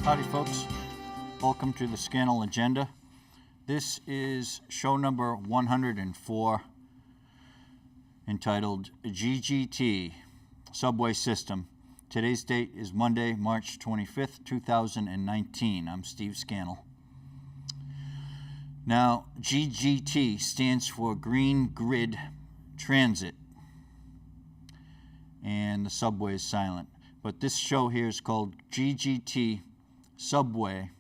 Howdy folks, welcome to the Scannell Agenda. This is show number 104, entitled GGT, Subway System. Today's date is Monday, March 25th, 2019. I'm Steve Scannell. Now, GGT stands for Green Grid Transit, and the subway is silent. But this show here is called GGT Subway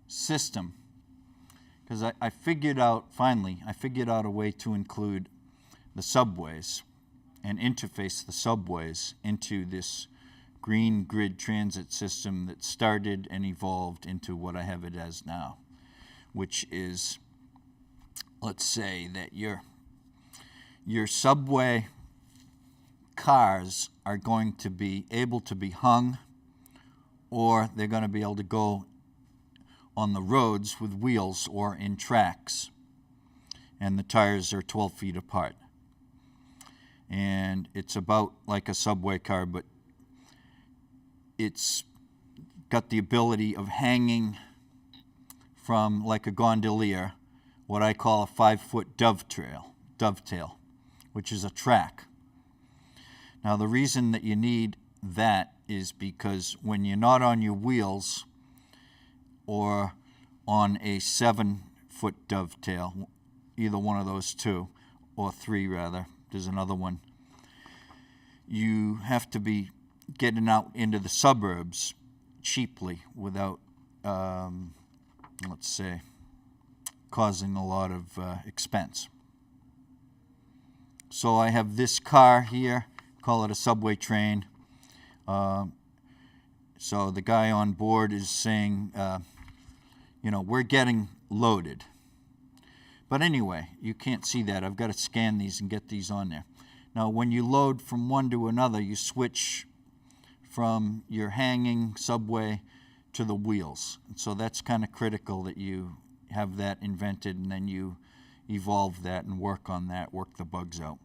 System, because I figured out a way to include the subways and interface the subways into this green grid transit system that started and evolved into what I have it as now, which is, let's say that your subway cars are going to be able to be hung, or they're going to be able to go on the roads with wheels or in tracks, and the tires are 12 feet apart. And it's about like a subway car, but it's got the ability of hanging from, like a gondolier, what I call a 5-foot dovetail, which is a track. Now, the reason that you need that is because when you're not on your wheels or on a 7-foot dovetail, either one of those two, or three rather, there's another one, you have to be getting out into the suburbs cheaply without, let's say, causing a lot of expense. So I have this car here, call it a subway train. So the guy on board is saying, we're getting loaded. But anyway, you can't see that. I've got to scan these and get these on there. Now, when you load from one to another, you switch from your hanging subway to the wheels. And so that's kind of critical that you have that invented, and then you evolve that and work on that, work the bugs out.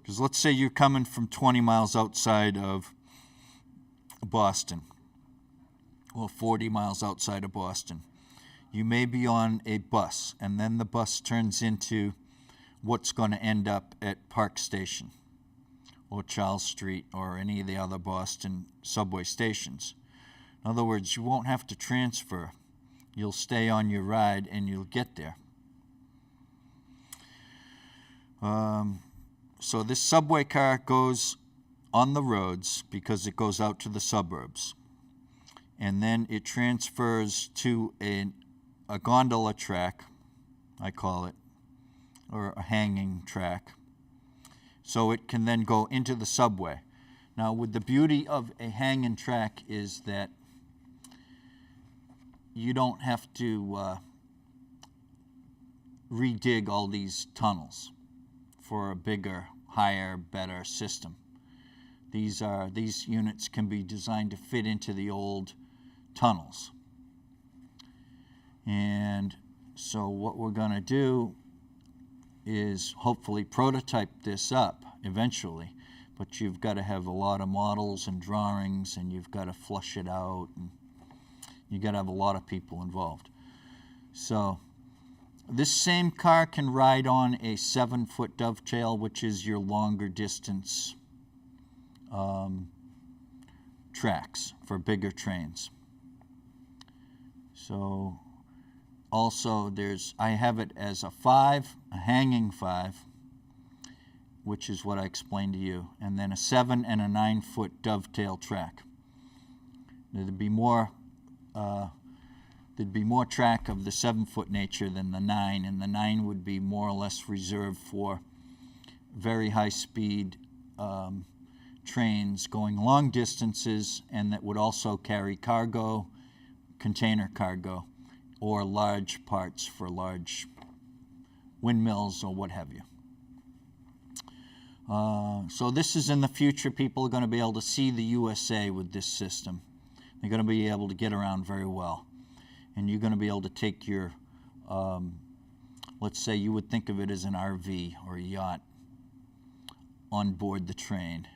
Because let's say you're coming from 20 miles outside of Boston, or 40 miles outside of Boston. You may be on a bus, and then the bus turns into what's going to end up at Park Station or Charles Street or any of the other Boston subway stations. In other words, you won't have to transfer. You'll stay on your ride and you'll get there. So this subway car goes on the roads because it goes out to the suburbs. And then it transfers to a gondola track, I call it, or a hanging track. So it can then go into the subway. Now, with the beauty of a hanging track is that you don't have to redig all these tunnels for a bigger, higher, better system. These units can be designed to fit into the old tunnels. And so what we're going to do is hopefully prototype this up eventually, but you've got to have a lot of models and drawings, and you've got to flush it out, and you've got to have a lot of people involved. So this same car can ride on a 7-foot dovetail, which is your longer distance tracks for bigger trains. So also I have it as a hanging 5, which is what I explained to you, and then a 7 and a 9-foot dovetail track. There'd be more track of the 7-foot nature than the 9, and the 9 would be more or less reserved for very high speed trains going long distances, and that would also carry cargo, container cargo, or large parts for large windmills or what have you. So this is in the future. People are going to be able to see the USA with this system. They're going to be able to get around very well. And you're going to be able to take your, let's say you would think of it as an RV or a yacht on board the train.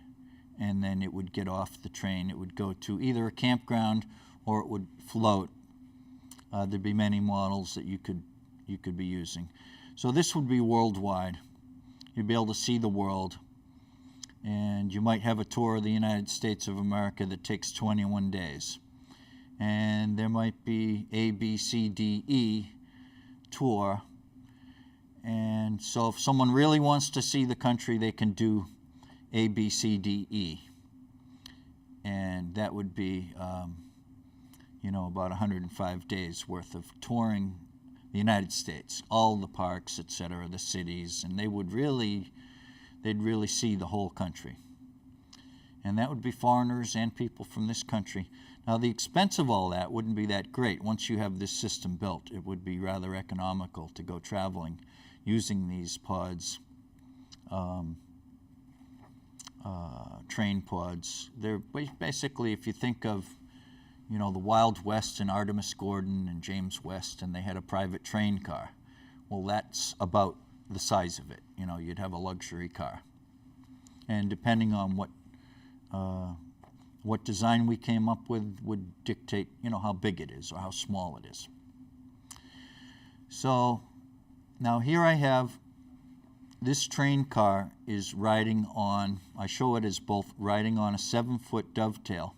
And then it would get off the train. It would go to either a campground or it would float. There'd be many models that you could be using. So this would be worldwide. You'd be able to see the world, and you might have a tour of the United States of America that takes 21 days. And there might be A, B, C, D, E tour. And so if someone really wants to see the country, they can do A, B, C, D, E. And that would be, about 105 days worth of touring the United States, all the parks, etc., the cities, and they'd really see the whole country. And that would be foreigners and people from this country. Now, the expense of all that wouldn't be that great. Once you have this system built, it would be rather economical to go traveling using these pods, train pods. They're basically, if you think of, the Wild West and Artemis Gordon and James West, and they had a private train car. Well, that's about the size of it. You'd have a luxury car. And depending on what design we came up with would dictate, how big it is or how small it is. So now here I have this train car is riding on, I show it as both riding on a 7-foot dovetail,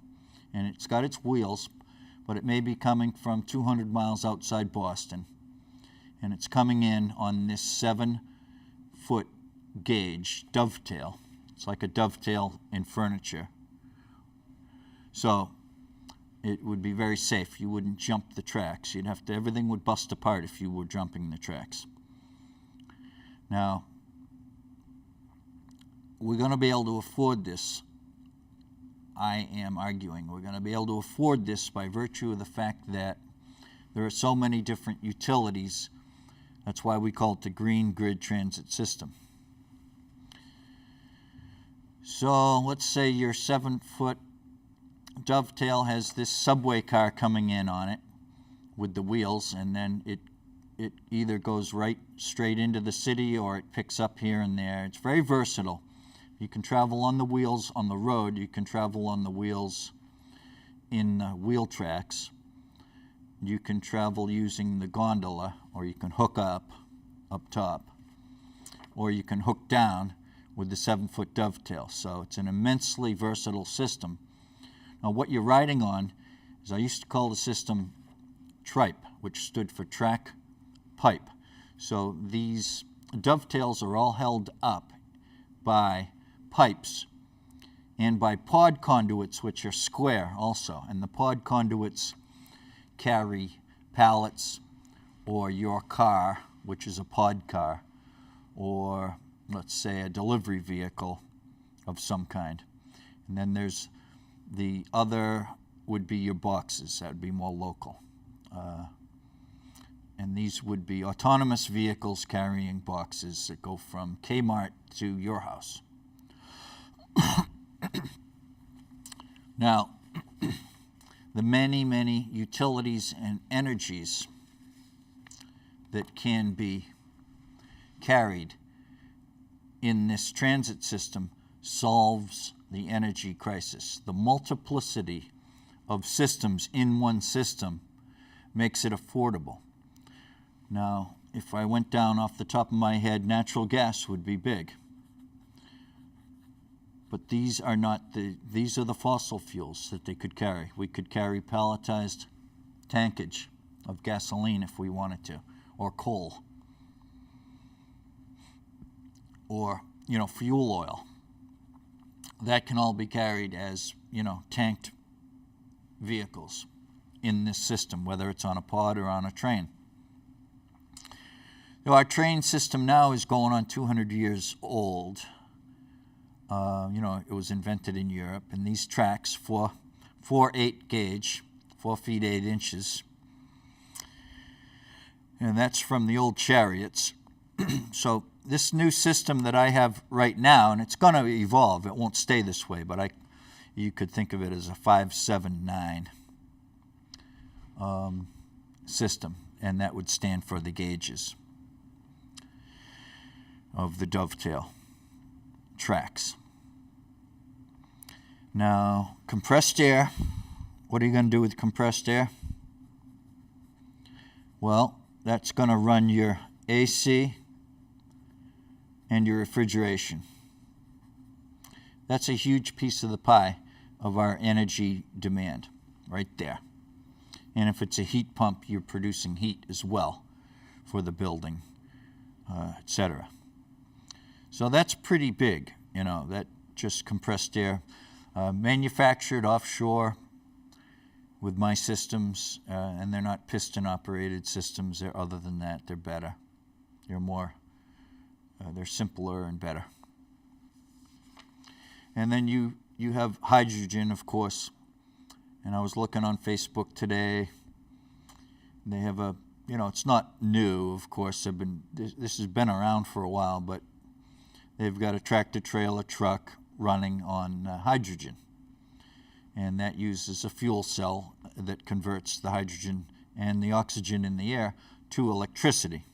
and it's got its wheels, but it may be coming from 200 miles outside Boston, and it's coming in on this 7-foot gauge dovetail. It's like a dovetail in furniture. So it would be very safe. You wouldn't jump the tracks. Everything would bust apart if you were jumping the tracks. Now, we're going to be able to afford this. I am arguing we're going to be able to afford this by virtue of the fact that there are so many different utilities. That's why we call it the Green Grid Transit System. So let's say your 7-foot dovetail has this subway car coming in on it with the wheels, and then it either goes straight into the city or it picks up here and there. It's very versatile. You can travel on the wheels on the road. You can travel on the wheels in wheel tracks. You can travel using the gondola, or you can hook up top, or you can hook down with the 7-foot dovetail. So it's an immensely versatile system. Now what you're riding on is, I used to call the system TRIPE, which stood for track pipe. So these dovetails are all held up by pipes and by pod conduits, which are square also. And the pod conduits carry pallets, or your car, which is a pod car, or let's say a delivery vehicle of some kind. And then there's the other would be your boxes. That would be more local. And these would be autonomous vehicles carrying boxes that go from Kmart to your house. Now, the many, many utilities and energies that can be carried in this transit system solves the energy crisis. The multiplicity of systems in one system makes it affordable. Now, if I went down off the top of my head, natural gas would be big. But these are these are the fossil fuels that they could carry. We could carry palletized tankage of gasoline if we wanted to, or coal, or, fuel oil. That can all be carried as, tanked vehicles in this system, whether it's on a pod or on a train. Now, our train system now is going on 200 years old. It was invented in Europe, and these tracks, 4/8 gauge, 4 feet 8 inches, and that's from the old chariots. So this new system that I have right now, and it's going to evolve, it won't stay this way, but you could think of it as a 579 system, and that would stand for the gauges of the dovetail tracks. Now, compressed air What are you going to do with compressed air? Well, that's going to run your AC and your refrigeration. That's a huge piece of the pie of our energy demand right there. And if it's a heat pump, you're producing heat as well for the building, etc. So that's pretty big, that just compressed air. Manufactured offshore with my systems, and they're not piston-operated systems. Other than that, they're better. They're simpler and better. And then you have hydrogen, of course. And I was looking on Facebook today. They have it's not new, of course. This has been around for a while, but they've got a tractor-trailer truck running on hydrogen. And that uses a fuel cell that converts the hydrogen and the oxygen in the air to electricity.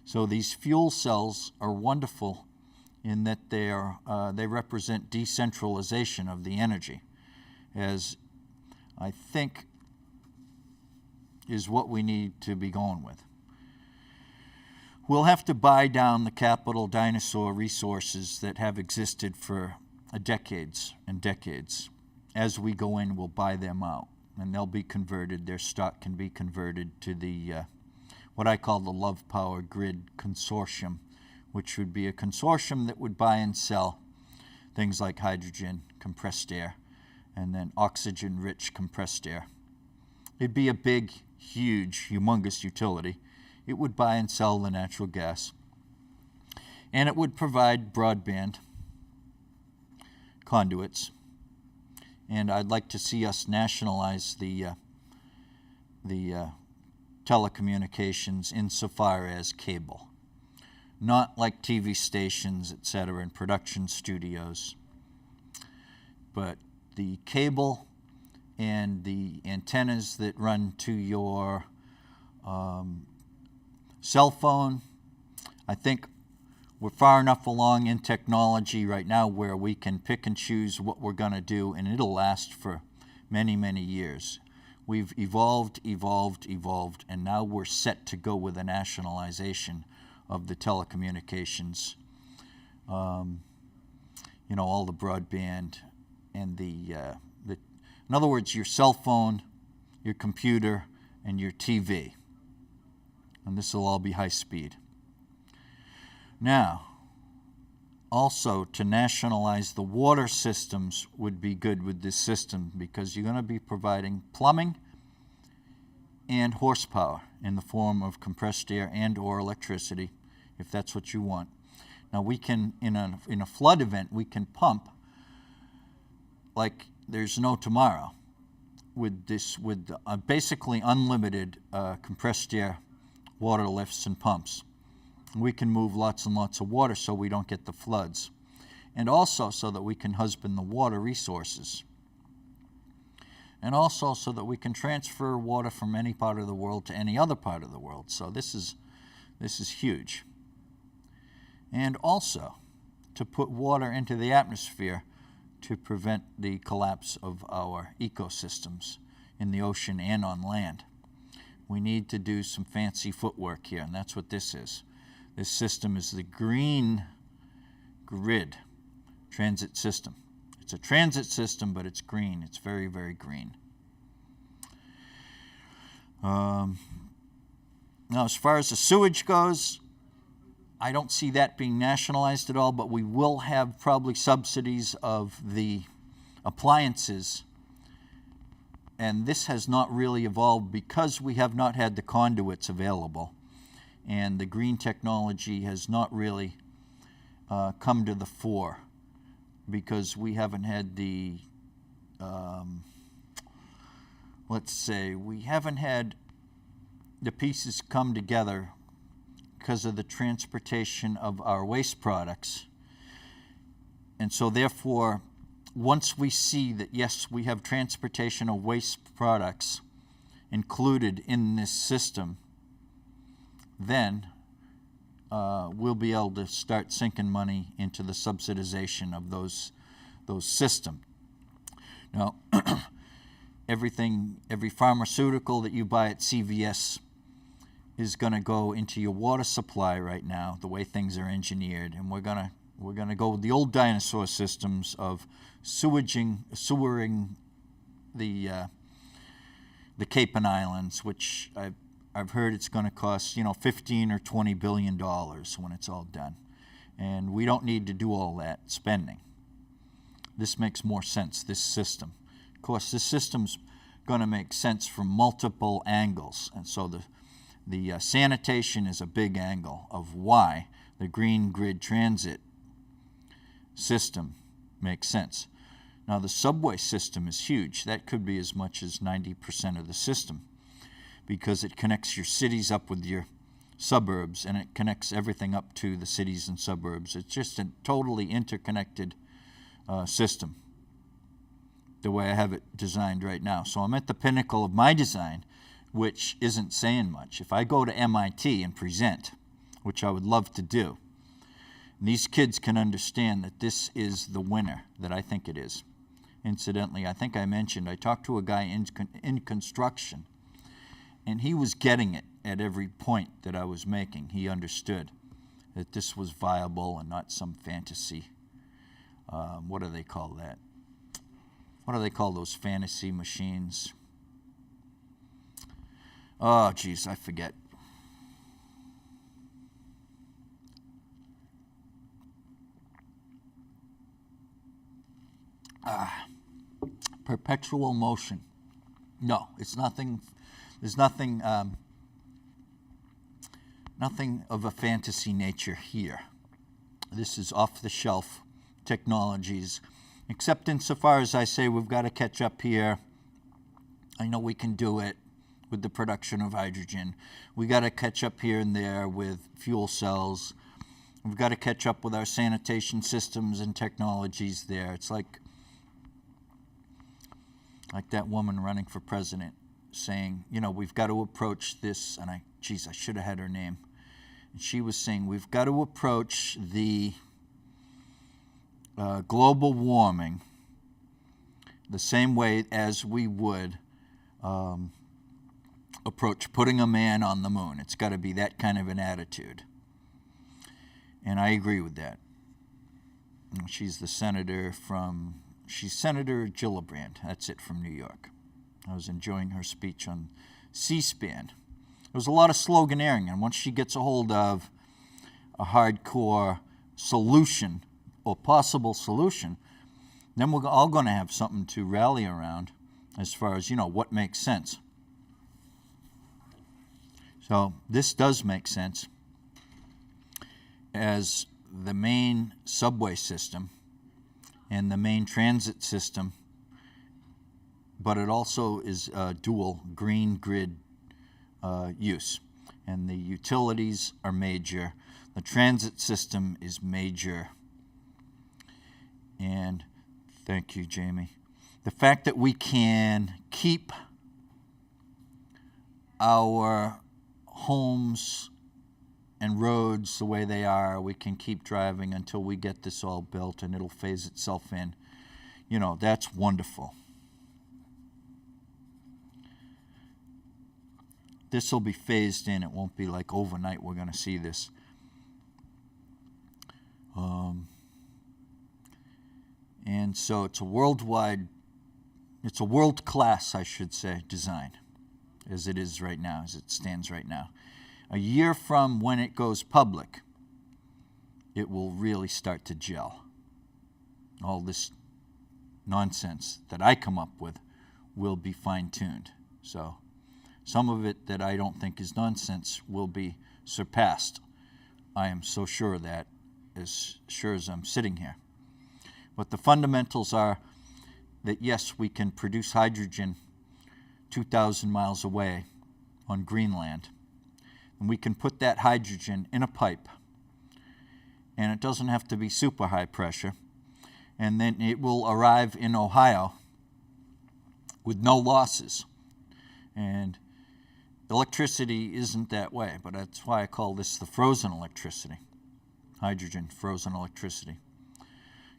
So these fuel cells are wonderful in that they represent decentralization of the energy, as I think is what we need to be going with. We'll have to buy down the capital dinosaur resources that have existed for decades and decades. As we go in, we'll buy them out, and they'll be converted. Their stock can be converted to the what I call the Love Power Grid Consortium, which would be a consortium that would buy and sell things like hydrogen, compressed air, and then oxygen-rich compressed air. It'd be a big, huge, humongous utility. It would buy and sell the natural gas, and it would provide broadband conduits. And I'd like to see us nationalize the telecommunications insofar as cable. Not like TV stations, etc., and production studios, but the cable and the antennas that run to your cell phone. I think we're far enough along in technology right now where we can pick and choose what we're going to do, and it'll last for many, many years. We've evolved, and now we're set to go with a nationalization of the telecommunications, all the broadband and in other words, your cell phone, your computer, and your TV. And this will all be high speed. Now, also to nationalize the water systems would be good with this system, because you're going to be providing plumbing and horsepower in the form of compressed air and or electricity, if that's what you want. Now we can, in a flood event, we can pump like there's no tomorrow with basically unlimited compressed air water lifts and pumps. We can move lots and lots of water so we don't get the floods, and also so that we can husband the water resources, and also so that we can transfer water from any part of the world to any other part of the world. So this is huge. And also to put water into the atmosphere to prevent the collapse of our ecosystems in the ocean and on land. We need to do some fancy footwork here, and that's what this is. This system is the green grid transit system. It's a transit system, but it's green. It's very, very green. Now, as far as the sewage goes, I don't see that being nationalized at all, but we will have probably subsidies of the appliances. And this has not really evolved because we have not had the conduits available. And the green technology has not really come to the fore, because we haven't had the, we haven't had the pieces come together because of the transportation of our waste products. And so therefore, once we see that, yes, we have transportation of waste products included in this system, then we'll be able to start sinking money into the subsidization of those systems. Now, every pharmaceutical that you buy at CVS is going to go into your water supply right now, the way things are engineered, and we're going to go with the old dinosaur systems of sewering the Cape and Islands, which I've heard it's going to cost 15 or 20 billion dollars when it's all done, and we don't need to do all that spending. This makes more sense, this system. Of course, this system's going to make sense from multiple angles, and so the sanitation is a big angle of why the green grid transit system makes sense. Now, the subway system is huge. That could be as much as 90% of the system because it connects your cities up with your suburbs, and it connects everything up to the cities and suburbs. It's just a totally interconnected system, the way I have it designed right now. So I'm at the pinnacle of my design, which isn't saying much. If I go to MIT and present, which I would love to do, these kids can understand that this is the winner that I think it is. Incidentally, I think I mentioned I talked to a guy in construction, and he was getting it at every point that I was making. He understood that this was viable and not some fantasy. What do they call that? What do they call those fantasy machines? Oh, geez, I forget. Perpetual motion. No, it's nothing. There's nothing of a fantasy nature here. This is off-the-shelf technologies, except insofar as I say we've got to catch up here. I know we can do it with the production of hydrogen. We got to catch up here and there with fuel cells. We've got to catch up with our sanitation systems and technologies there. It's like that woman running for president saying, we've got to approach this, and I should have had her name. And she was saying, we've got to approach the global warming the same way as we would approach putting a man on the moon. It's got to be that kind of an attitude. And I agree with that. She's Senator Gillibrand. That's it, from New York. I was enjoying her speech on C-SPAN. There was a lot of sloganeering, and once she gets a hold of a hardcore solution or possible solution, then we're all going to have something to rally around as far as, what makes sense. So this does make sense as the main subway system and the main transit system, but it also is dual green grid use. And the utilities are major. The transit system is major. And thank you, Jamie. The fact that we can keep our homes and roads the way they are, we can keep driving until we get this all built and it'll phase itself in. That's wonderful. This will be phased in. It won't be like overnight we're going to see this. And so it's a world-class, I should say, design, as it is right now, as it stands right now. A year from when it goes public, it will really start to gel. All this nonsense that I come up with will be fine-tuned. So some of it that I don't think is nonsense will be surpassed. I am so sure of that, as sure as I'm sitting here. But the fundamentals are that, yes, we can produce hydrogen 2,000 miles away on Greenland. And we can put that hydrogen in a pipe. And it doesn't have to be super high pressure. And then it will arrive in Ohio with no losses. And electricity isn't that way, but that's why I call this the frozen electricity. Hydrogen frozen electricity.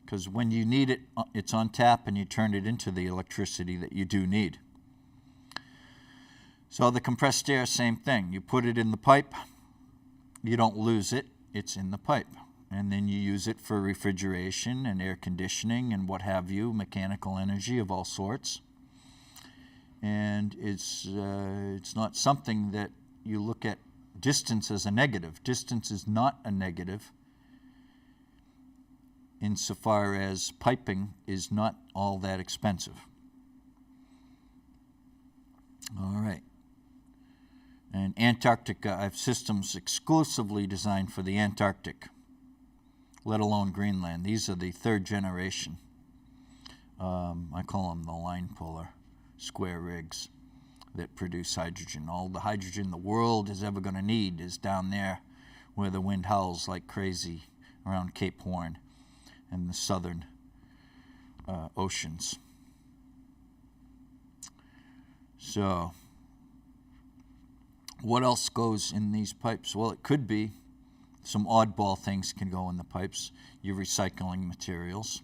Because when you need it, it's on tap and you turn it into the electricity that you do need. So the compressed air, same thing. You put it in the pipe, you don't lose it, it's in the pipe. And then you use it for refrigeration and air conditioning and what have you, mechanical energy of all sorts. And it's not something that you look at distance as a negative. Distance is not a negative insofar as piping is not all that expensive. All right. And Antarctica, I have systems exclusively designed for the Antarctic, let alone Greenland. These are the third generation. I call them the line puller square rigs that produce hydrogen. All the hydrogen the world is ever going to need is down there where the wind howls like crazy around Cape Horn and the southern oceans. So, what else goes in these pipes? Well, it could be some oddball things can go in the pipes. Your recycling materials.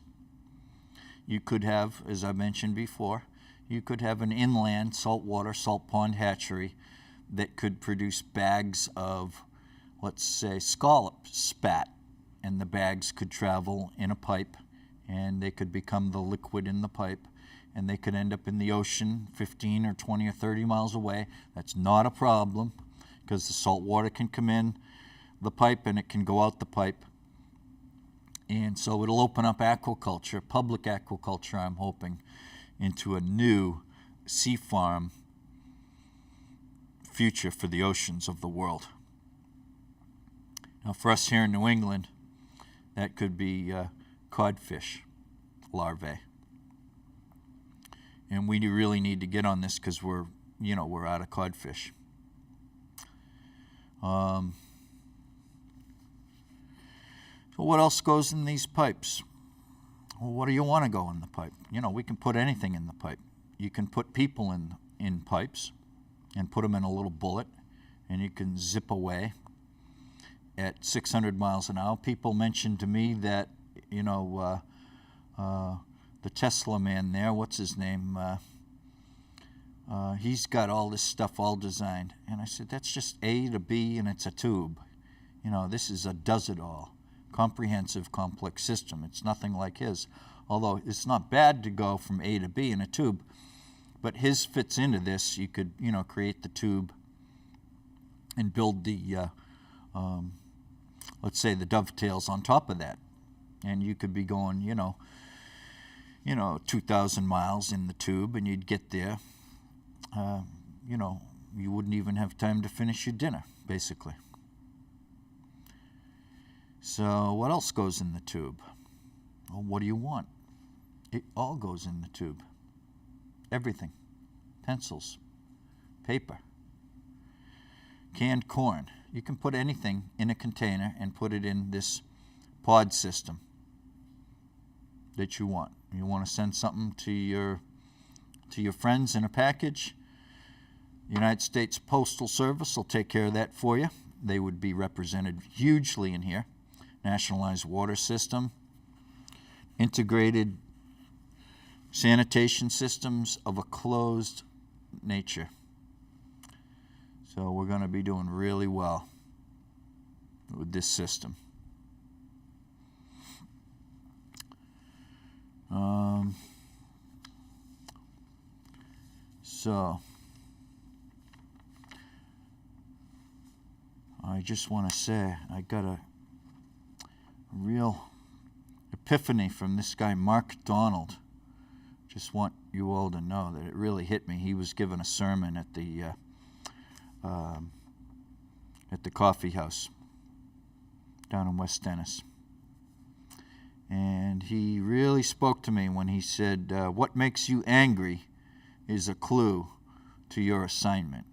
You could have, as I mentioned before, you could have an inland saltwater, salt pond hatchery that could produce bags of, let's say, scallop spat. And the bags could travel in a pipe, and they could become the liquid in the pipe, and they could end up in the ocean 15 or 20 or 30 miles away. That's not a problem, because the salt water can come in the pipe and it can go out the pipe. And so it'll open up aquaculture, public aquaculture, I'm hoping, into a new sea farm future for the oceans of the world. Now, for us here in New England, that could be codfish larvae. And we really need to get on this because we're out of codfish. So what else goes in these pipes? Well, what do you want to go in the pipe? We can put anything in the pipe. You can put people in pipes and put them in a little bullet, and you can zip away at 600 miles an hour. People mentioned to me that, the Tesla man there, what's his name? He's got all this stuff all designed. And I said, that's just A to B and it's a tube. This is a does-it-all, comprehensive, complex system. It's nothing like his. Although it's not bad to go from A to B in a tube, but his fits into this. You could, create the tube and build the, let's say, the dovetails on top of that. And you could be going, 2,000 miles in the tube, and you'd get there. You wouldn't even have time to finish your dinner, basically. So what else goes in the tube? Well, what do you want? It all goes in the tube. Everything. Pencils, paper, canned corn. You can put anything in a container and put it in this pod system that you want. You want to send something to your friends in a package, the United States Postal Service will take care of that for you. They would be represented hugely in here. Nationalized water system, integrated sanitation systems of a closed nature. So we're going to be doing really well with this system. So I just want to say I got a real epiphany from this guy, Mark Donald. Just want you all to know that it really hit me. He was giving a sermon at the coffee house down in West Dennis. And he really spoke to me when he said, what makes you angry is a clue to your assignment.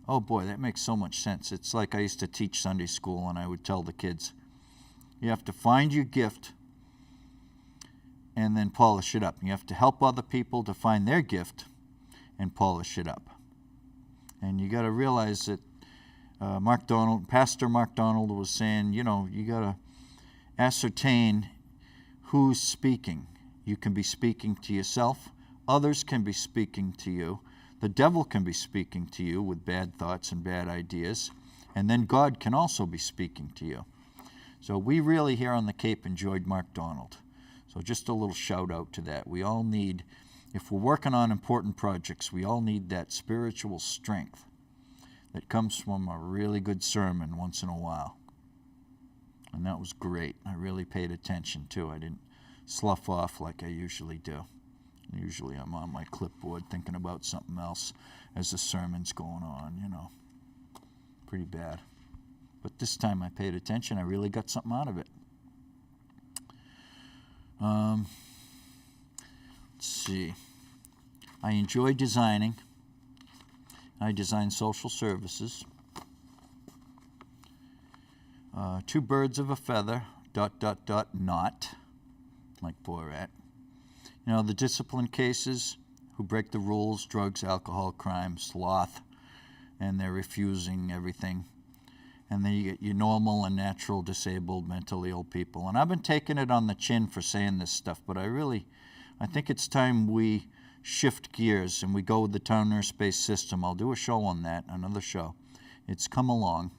Oh boy, that makes so much sense. It's like I used to teach Sunday school, and I would tell the kids, you have to find your gift and then polish it up. You have to help other people to find their gift and polish it up. And you got to realize that Pastor Mark Donald was saying, you got to ascertain who's speaking. You can be speaking to yourself. Others can be speaking to you. The devil can be speaking to you with bad thoughts and bad ideas, and then God can also be speaking to you. So we really here on the Cape enjoyed Mark Donald. So just a little shout out to that. We all need, if we're working on important projects, we all need that spiritual strength that comes from a really good sermon once in a while. And that was great. I really paid attention too. I didn't slough off like I usually do. Usually I'm on my clipboard thinking about something else as the sermon's going on, you know. Pretty bad. But this time I paid attention. I really got something out of it. Let's see. I enjoy designing. I design social services. Two birds of a feather, ... not, like Borat. You know, the discipline cases who break the rules, drugs, alcohol, crime, sloth, and they're refusing everything. And then you get your normal and natural disabled, mentally ill people. And I've been taking it on the chin for saying this stuff, but I think it's time we shift gears and we go with the town nurse-based system. I'll do a show on that, another show. It's come along.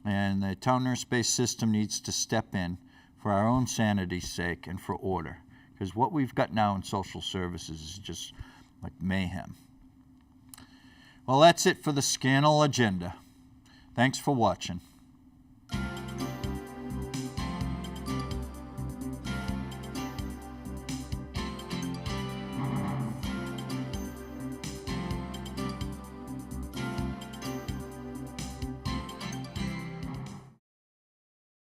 And the town nurse-based system needs to step in for our own sanity's sake and for order. Because what we've got now in social services is just like mayhem. Well, that's it for the Scannell agenda. Thanks for watching.